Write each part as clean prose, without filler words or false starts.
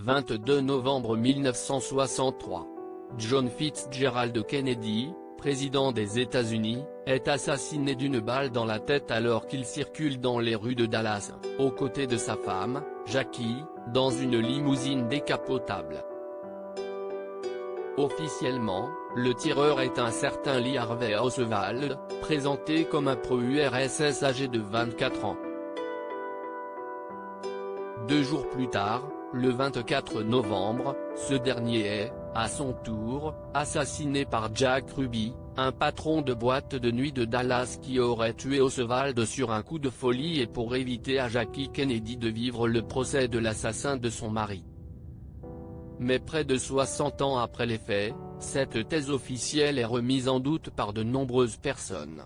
22 novembre 1963. John Fitzgerald Kennedy, président des États-Unis, est assassiné d'une balle dans la tête alors qu'il circule dans les rues de Dallas, aux côtés de sa femme, Jackie, dans une limousine décapotable. Officiellement, le tireur est un certain Lee Harvey Oswald, présenté comme un pro-URSS âgé de 24 ans. 2 jours plus tard, le 24 novembre, ce dernier est, à son tour, assassiné par Jack Ruby, un patron de boîte de nuit de Dallas qui aurait tué Oswald sur un coup de folie et pour éviter à Jackie Kennedy de vivre le procès de l'assassin de son mari. Mais près de 60 ans après les faits, cette thèse officielle est remise en doute par de nombreuses personnes.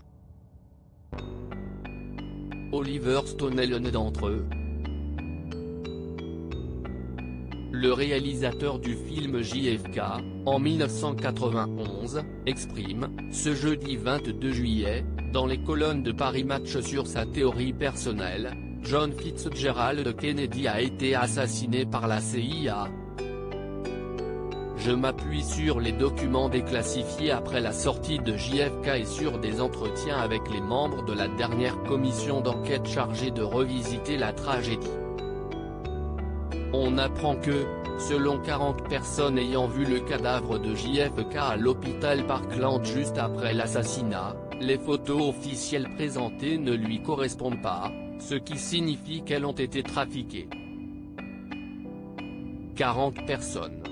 Oliver Stone est l'un d'entre eux. Le réalisateur du film JFK, en 1991, exprime, ce jeudi 22 juillet, dans les colonnes de Paris Match sur sa théorie personnelle, John Fitzgerald Kennedy a été assassiné par la CIA. Je m'appuie sur les documents déclassifiés après la sortie de JFK et sur des entretiens avec les membres de la dernière commission d'enquête chargée de revisiter la tragédie. On apprend que, selon 40 personnes ayant vu le cadavre de JFK à l'hôpital Parkland juste après l'assassinat, les photos officielles présentées ne lui correspondent pas, ce qui signifie qu'elles ont été trafiquées. 40 personnes.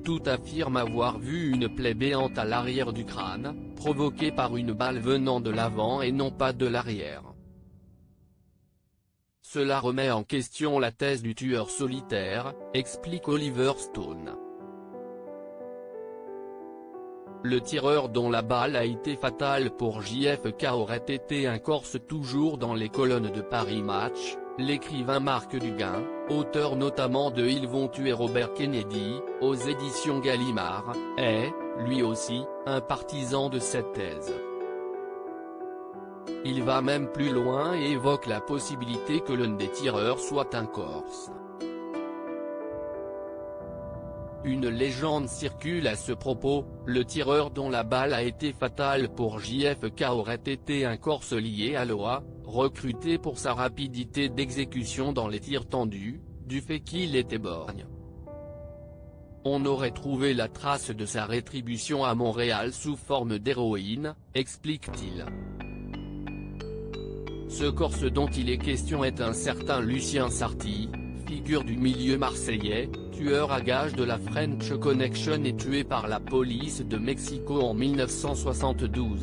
Toutes affirment avoir vu une plaie béante à l'arrière du crâne, provoquée par une balle venant de l'avant et non pas de l'arrière. Cela remet en question la thèse du tueur solitaire, explique Oliver Stone. Le tireur dont la balle a été fatale pour JFK aurait été un Corse. Toujours dans les colonnes de Paris Match, l'écrivain Marc Duguin, auteur notamment de Ils vont tuer Robert Kennedy, aux éditions Gallimard, est, lui aussi, un partisan de cette thèse. Il va même plus loin et évoque la possibilité que l'un des tireurs soit un Corse. Une légende circule à ce propos, le tireur dont la balle a été fatale pour JFK aurait été un Corse lié à l'OA, recruté pour sa rapidité d'exécution dans les tirs tendus, du fait qu'il était borgne. On aurait trouvé la trace de sa rétribution à Montréal sous forme d'héroïne, explique-t-il. Ce Corse dont il est question est un certain Lucien Sarti, figure du milieu marseillais, tueur à gages de la French Connection et tué par la police de Mexico en 1972.